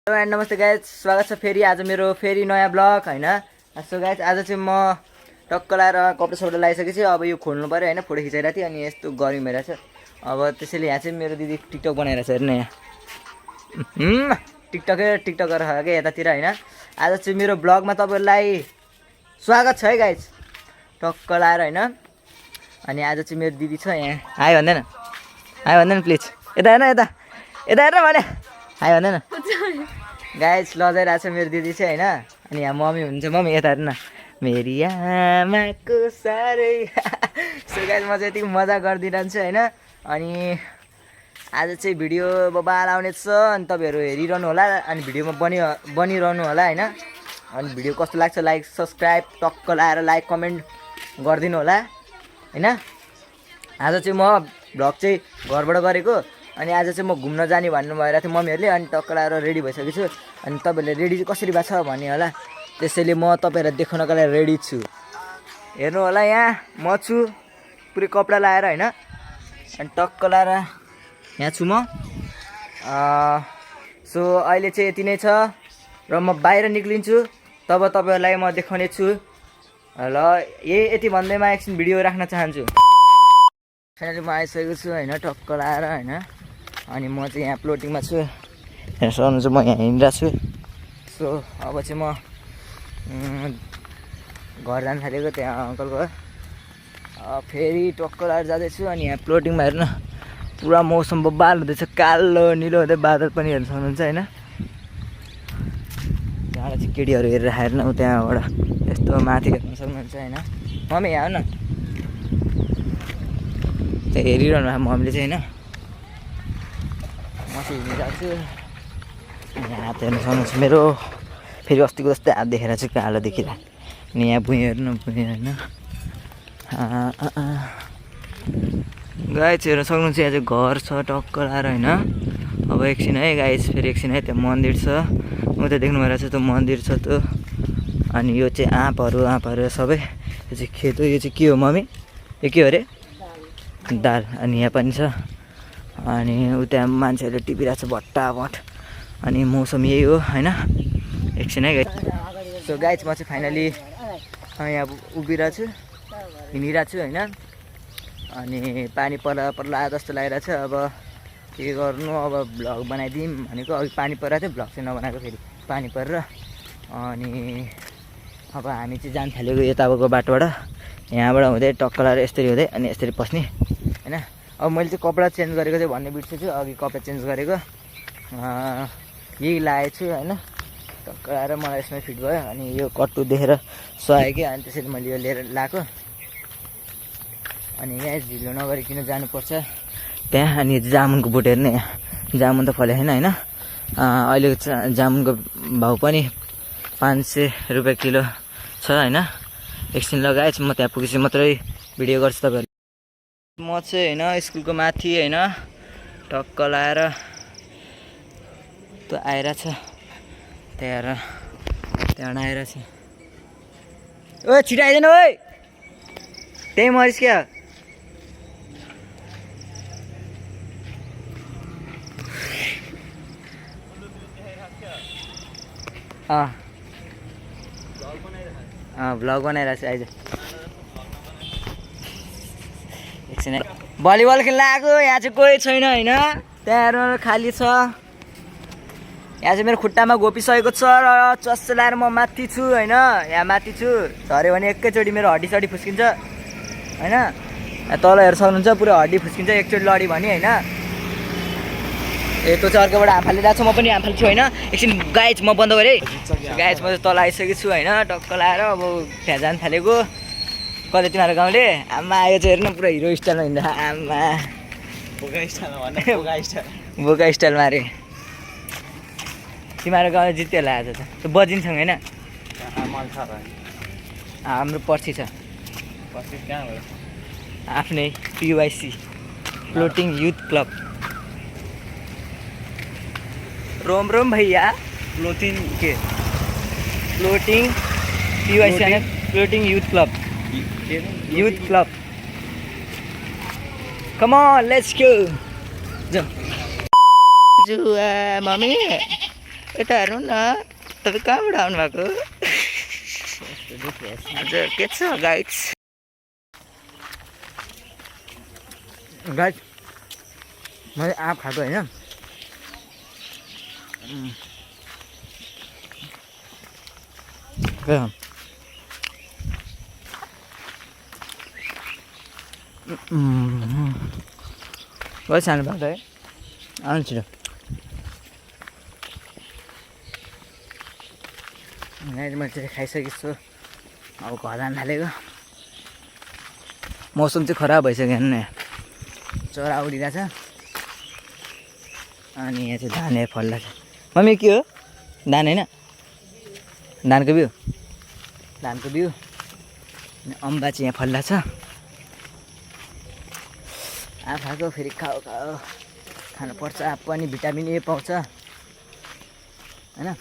नमस्ते गाइज, स्वागत छ फेरि आज मेरो फेरि नयाँ ब्लग हैन। सो गाइज आज चाहिँ म टक्क लाएर कपडा सपडा लगाइसकेपछि अब यो खोल्नु पर्यो हैन। फोटो खिचाइरहेको थिएँ अनि यस्तो गर्मी भइरहेछ। अब त्यसैले यहाँ चाहिँ मेरो दिदी टिकटक बनाइरहेछ हेर्नु यहाँ। टिकटकर हो क्या यतातिर हैन। आज चाहिँ मेरो ब्लगमा तपाईँहरूलाई स्वागत छ है गाइज, टक्क लाएर हैन। अनि आज चाहिँ मेरो दिदी छ यहाँ। हाई भन्दैन प्लिज। यता हेर्न यता हेर्न भने हाई भन्दैन। गाइज लजाइरहेको छ मेरो दिदी चाहिँ होइन। अनि यहाँ मम्मी हुन्छ, मम्मी यता हेर्नु न, मेरी आमाको साह्रै। सो गाइज म चाहिँ यतिको मजा गरिदिइरहन्छु होइन। अनि आज चाहिँ भिडियो बबाल आउनेछ अनि तपाईँहरू हेरिरहनु होला अनि भिडियोमा बनिरहनु होला होइन। अनि भिडियो कस्तो लाग्छ लाइक सब्सक्राइब टक्क लाएर लाइक कमेन्ट गरिदिनु होला होइन। आज चाहिँ म भ्लग चाहिँ घरबाट गरेको। अनि आज चाहिँ म घुम्न जाने भन्नु भएर थियो मम्मीहरूले। अनि टक्क लाएर रेडी भइसकेको छु। अनि तपाईँहरूले रेडी चाहिँ कसरी भएको छ भन्ने होला। त्यसैले म तपाईँहरूलाई देखाउनको लागि रेडी छु। हेर्नु होला यहाँ म छु पुरै कपडा लाएर होइन। अनि टक्क लाएर यहाँ छु म। सो अहिले चाहिँ यति नै छ र म बाहिर निक्लिन्छु तब तपाईँहरूलाई म देखाउने छु ल। यति भन्दैमा एकछिन भिडियो राख्न चाहन्छु। फाइनली म आइसकेको छु होइन, टक्क लाएर होइन। अनि म चाहिँ यहाँ प्लोटिङमा छु हेर्नु सक्नुहुन्छ, म यहाँ हिँडिरहेको छु। सो अब चाहिँ म घर जानु थालेको त्यहाँ अङ्कलको। फेरि टक्क लाएर जाँदैछु। अनि यहाँ प्लोटिङमा हेर्नु पुरा मौसम बबाल हुँदैछ, कालो निलो हुँदै बादल पनि हेर्नु सक्नुहुन्छ होइन। त्यहाँबाट चाहिँ केटीहरू हेरेर हेर्नु त्यहाँबाट यस्तो माथि हेर्नु सक्नुहुन्छ होइन। मम्मी यहाँ हो न, त्यहाँ हेरिरहनु भएको मम्मीले चाहिँ होइन। म चाहिँ हिँडिरहेको छु। यहाँ हात हेर्नु सक्नुहुन्छ मेरो, फेरि अस्तिको जस्तै हात देखेर चाहिँ कालो देखिरहेको। अनि यहाँ भुइँ हेर्नु भुइँ होइन। गाइस हेर्नु सक्नुहुन्छ यहाँ चाहिँ घर छ टक्क लाएर होइन। अब एकछिन है गाइस, फेरि एकछिन है, त्यहाँ मन्दिर छ उता देख्नु भइरहेको छ त्यो मन्दिर छ त्यो। अनि यो चाहिँ आँपहरू सबै। यो चाहिँ खेत हो। यो चाहिँ के हो मम्मी, यो के हो अरे? दाल। अनि यहाँ पनि छ। अनि उता मान्छेहरूले टिपिरहेको छ भट्टाभट। अनि मौसम यही हो होइन। एकछिन है गाइस। सो गाइस म चाहिँ फाइनली यहाँ उभिरहेको छु, हिँडिरहेको छु होइन। अनि पानी पर्ला जस्तो लागिरहेको छ। अब के गर्नु, अब भ्लग बनाइदिउँ भनेको। अघि पानी परिरहेको थियो, भ्लग चाहिँ नबनाएको, फेरि पानी परेर। अनि अब हामी चाहिँ जान थालेको यताको बाटोबाट, यहाँबाट हुँदै टक्क लाएर यसरी हुँदै अनि यसरी पस्ने होइन। अब मैले चाहिँ कपडा चेन्ज गरेको चाहिँ भन्ने बिर्सेछु। अघि कपडा चेन्ज गरेको यही लगाएको छु होइन। टक्क लाएर मलाई यसमै फिट भयो। अनि यो कट्टु देखेर सुहायो कि, अनि त्यसरी मैले यो लिएर लगाएको। अनि यहाँ ढिलो नगरिकन जानुपर्छ त्यहाँ। अनि जामुनको बोट हेर्ने, जामुन त फल्यो छैन होइन। अहिले जामुनको भाउ पनि 500 रुपियाँ किलो छ होइन। एकछिन लगाएछ म त्यहाँ पुगेपछि मात्रै भिडियो गर्छु तपाईँहरू। म चाहिँ होइन स्कुलको माथि होइन टक्क लाएर त्यो आइरहेछ त्यहाँबाट आइरहेछ। ओ छिटो आइदिनु है, त्यही मरिस क्या। भ्लग बनाइरहेको छु आइज। एकछिन भलिबल खेल्न आएको। यहाँ चाहिँ कोही छैन होइन, त्यहाँ खाली छ। यहाँ चाहिँ मेरो खुट्टामा घोपिसकेको छ र चस्से लाएर म माथि छु होइन। यहाँ माथि छु, झऱ्यो भने एकैचोटि मेरो हड्डी सड्डी फुस्किन्छ होइन। तल हेर्नु सक्नुहुन्छ पुरै हड्डी फुस्किन्छ एकचोटि लडी भने होइन। त्यो चाहिँ अर्कोबाट हाम फालिरहेको छु, म पनि हाम फाल्छु होइन। एकछिन गाइज म बन्द गरेँ गाइज। म चाहिँ तल आइसकेको छु होइन, टक्क लाएर अब त्यहाँ जानु थालेको। कतै तिमीहरू गाउँले आमा आयो चाहिँ हेर्नु पुरा हिरो स्टाइलमा हिँड्दा। आमा बोका स्टाइलमा अरे। तिमीहरू गाउँ जित्यो होला आज त, त्यो बजिनसँग होइन। हाम्रो पर्सि छ आफ्नै PYC फ्लोटिङ युथ क्लब। रोम रोम भैया। फ्लोटिङ के floating PYC floating youth club. Come on let's go. Mummy यता हेर्नु न तपाईँ कहाँबाट आउनु भएको हजुर के छ गाइड्स गाइड मैले आँप खाएको होइन कति सानो भएको है आउनु छिटो मैले चाहिँ खाइसकेको छु अब घर जान थालेको मौसम चाहिँ खराब भइसक्यो हेर्नु न चरा उडिरहेछ अनि यहाँ चाहिँ धान फल्दा छ मम्मी के हो धान होइन धानको बिउ अनि अम्बा चाहिँ यहाँ फल्दा छ आँखाको फेरि खाऊ खानुपर्छ आँप पनि भिटामिन ए पाउँछ होइन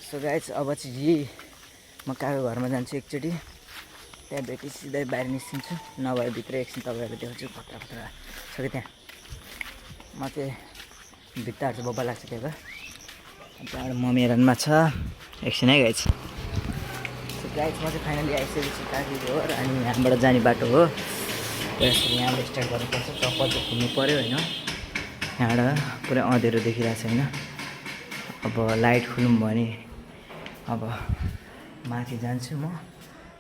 सो गाइस अब चाहिँ यही म काको घरमा जान्छु एकचोटि त्यहाँ भेटी सिधै बाहिर निस्किन्छु नभए भित्र एकछिन तपाईँहरूलाई देखाउँछु खतरा छ कि त्यहाँ म चाहिँ भित्ताहरू चाहिँ बब्बा लाग्छ त्यहाँ त्यहाँबाट मम्मी हेरनमा छ एकछिन है गाइस सो गाइस म चाहिँ फाइनली आइसकेको छु काकी घर अनि यहाँबाट जाने बाटो हो त्यसरी यहाँबाट स्टार्ट गर्नुपर्छ चप्पल चाहिँ खुल्नु पऱ्यो होइन यहाँबाट पुरै अँध्यारो देखिरहेको छ होइन अब लाइट खुलौँ भने अब माथि जान्छु म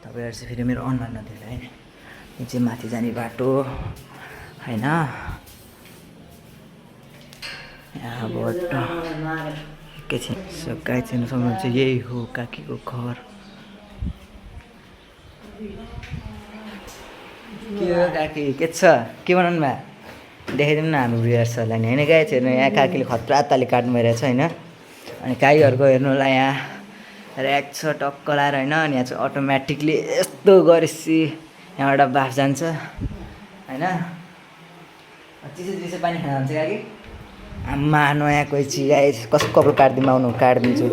तपाईँहरू चाहिँ फेरि मेरो अनुहार नदेख्दा होइन यो चाहिँ माथि जाने बाटो होइन यहाँबाट एकैछिन सो गाई चिन्नु सक्नुहुन्छ यही हो काकीको घर के हो काकी के छ के बनाउनु भयो देखाइदिउँ न हाम्रो भ्युअर्सहरूलाई नि होइन गाई हेर्नु यहाँ काकीले खतरा ताली काट्नु भइरहेछ होइन अनि गाईहरूको हेर्नु होला यहाँ ऱ्याक छ टक्क लाएर होइन अनि यहाँ चाहिँ अटोमेटिकली यस्तो गरेपछि यहाँबाट बाफ जान्छ होइन चिसो पानी खाना हुन्छ काकी आम्मा नयाँ कोही चिज आए कसको कपाल काटिदिनु आउनु काटिदिन्छु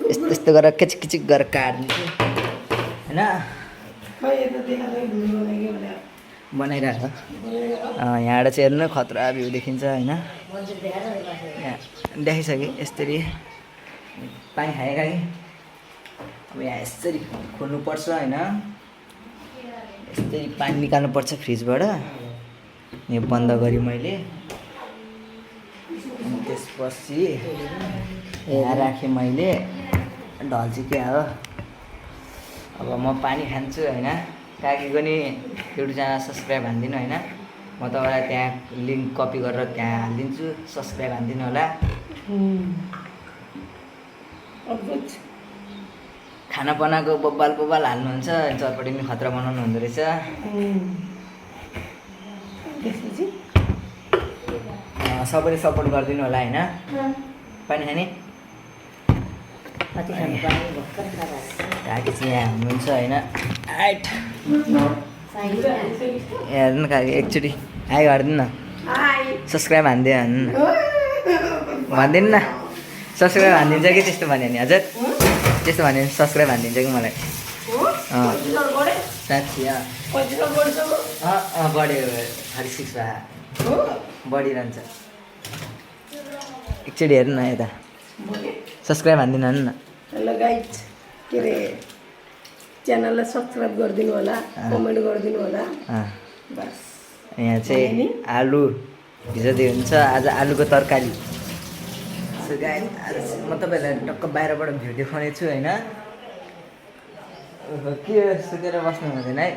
यस्तो यस्तो गरेर किचिक किचिक गरेर काटिदिन्छु होइन बनाइरहेको यहाँबाट चाहिँ हेर्नु खतरा भ्यू देखिन्छ होइन यहाँ देखाइसकेँ यसरी पानी खाएँ कि अब यहाँ यसरी खोल्नुपर्छ होइन यस्तै पानी निकाल्नुपर्छ फ्रिजबाट यो बन्द गरेँ मैले अनि त्यसपछि यहाँ राखेँ मैले ढल्छ क्या हो अब म पानी खान्छु होइन काकीको नि युट्युब च्यानल सब्सक्राइब हानिदिनु होइन म तपाईँलाई त्यहाँ लिङ्क कपी गरेर त्यहाँ हालिदिन्छु सब्सक्राइब हानिदिनु होला खाना बनाएको बब्बाल हाल्नुहुन्छ चटपटी पनि खतरा बनाउनु हुँदो रहेछ सबैले सपोर्ट गरिदिनु होला होइन पानी खाने काकी चाहिँ यहाँ हुनुहुन्छ होइन आइट हेर्नु काकी एकचोटि हाई गरिदिनु न सब्सक्राइब हानिदिनु भनिदिनु न सब्सक्राइब हानिदिन्छ कि त्यस्तो भन्यो भने हजुर त्यस्तो भन्यो भने सब्सक्राइब हानिदिन्छ कि मलाई साँच्ची बढ्यो 36 बढिरहन्छ एकचोटि हेर्नु न यता सब्सक्राइब हानिदिनु न हेलो गाइज के अरे च्यानललाई सब्सक्राइब गरिदिनु होला कमेन्ट गरिदिनु होला बस यहाँ चाहिँ आलु भिजाउँदै हुन्छ आज आलुको तरकारी सो गाइज आज म तपाईँहरूलाई टक्क बाहिरबाट भ्यू देखाउने छु होइन के सुतेर बस्नु हुँदैन है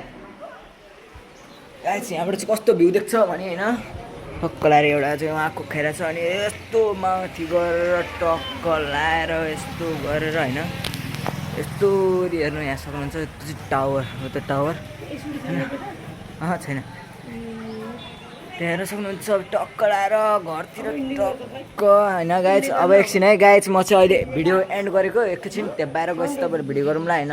गाइज यहाँबाट चाहिँ कस्तो भ्यू देख्छ भने होइन टक्क लाएर एउटा चाहिँ उहाँको खेर छ अनि यस्तो माथि गरेर टक्क लाएर यस्तो गरेर होइन यस्तो हेर्नु यहाँ सक्नुहुन्छ त्यो चाहिँ टावर हो त्यो टावर होइन छैन त्यहाँ हेर्न सक्नुहुन्छ टक्क लाएर घरतिर टक्क होइन गाइज अब एकछिन है गाइज म चाहिँ अहिले भिडियो एन्ड गरेको एकछिन त्यहाँ बाहिर गएपछि तपाईँहरू भिडियो गरौँला होइन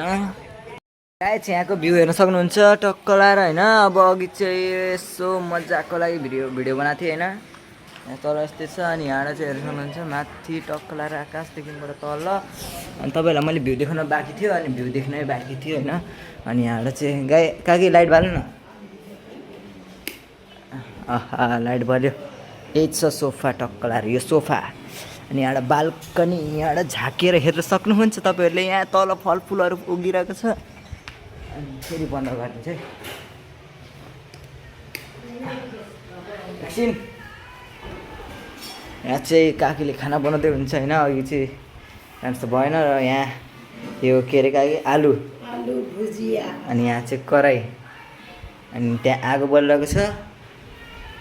गाइज यहाँको भ्यू हेर्न सक्नुहुन्छ टक्क लाएर होइन अब अघि चाहिँ यसो मजाको लागि भिडियो बनाएको थिएँ होइन यहाँ तल यस्तै छ अनि यहाँबाट चाहिँ हेर्न सक्नुहुन्छ माथि टक्क लाएर आकाशदेखिबाट तल अनि तपाईँहरूलाई मैले भ्यू देखाउन बाँकी थियो अनि भ्यू देख्नै बाँकी थियो होइन अनि यहाँबाट चाहिँ काकी लाइट बाल्नु न लाइट बल्यो यही छ सोफा टक्क लाएर यो सोफा अनि एउटा बाल्कनी यहाँबाट झाकेर हेर्न सक्नुहुन्छ तपाईँहरूले। यहाँ तल फलफुलहरू उगिरहेको छ। अनि फेरि बन्द गरिदिन्छ है एकछिन। यहाँ चाहिँ काकीले खाना बनाउँदै हुन्छ होइन। अघि चाहिँ राम्रो त भएन र यहाँ यो के अरे काकी आलु भुजिया। अनि यहाँ चाहिँ कराई अनि त्यहाँ आगो बलिरहेको छ।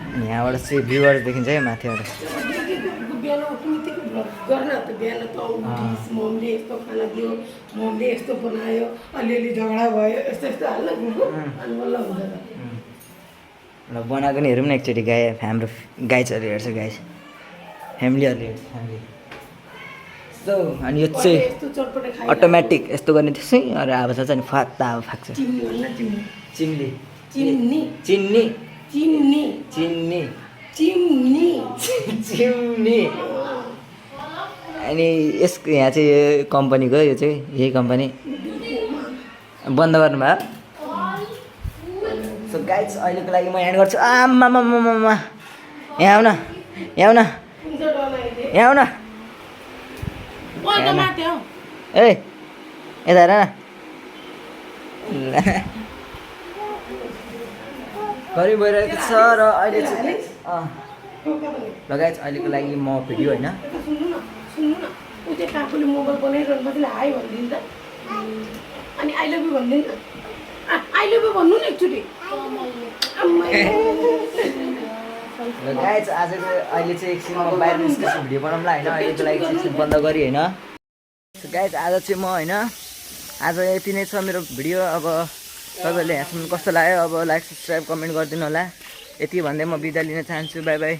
अनि यहाँबाट चाहिँ भ्युहरू देखिन्छ है माथिबाट। बिहान उठ्नु बित्तिकै भ्लग गर्न त बिहान त उठिस मम्मीले यस्तो खाना दियो, मम्मीले यस्तो बनायो, अलिअलि झगडा भयो, यस्तो यस्तो हाल्न गुगु अनि बल्ल हुन्छ त। ल बनाएको नि हेरौँ न एकचोटि। गाई हाम्रो गाईचहरू हेर्छ गाई फ्यामिलीहरूले फ्यामिली यस्तो। अनि यो चाहिँ यस्तो चटपटे खाइ अटोमेटिक यस्तो गर्ने त्यसै अरे आवाज छ नि फाक्दा अब फाक्छ। चिम्नी भन्न चिम्नी चिम्ली चिम्नी चिन्नी चिम्नी चिन्नी चिम्नी चिम्नी। अनि यसको यहाँ चाहिँ यो कम्पनीको यो चाहिँ यही कम्पनी बन्द गर्नुभयो। सो गाइज अहिलेको लागि म एन्ड गर्छु। आमामामामा यहाँ आउन यहाँ आउन यहाँ आउन ए यता हेर न गरी भइरहेको छ र अहिले चाहिँ ल गाइज अहिलेको लागि म भिडियो होइन। सुन्नु न ऊ चाहिँ काकुले मोबाइल बनाइरहनु बदले हाई भनिदिनु त। अनि आई लभ यु भनिदिनु न। आई लभ यु भन्नु न एकचोटि। गाइज आजको अहिले चाहिँ एकछिन म बाहिर निस्केछु भिडियो बनाउँला होइन। अहिलेको लागि एकछिन बन्द गरेँ होइन। गाइज आज चाहिँ म होइन आज यति नै छ मेरो भिडियो। अब तपाईँहरूले यहाँसम्म कस्तो लाग्यो अब लाइक सब्सक्राइब कमेन्ट गरिदिनु होला। यति भन्दै म बिदा लिन चाहन्छु। By by.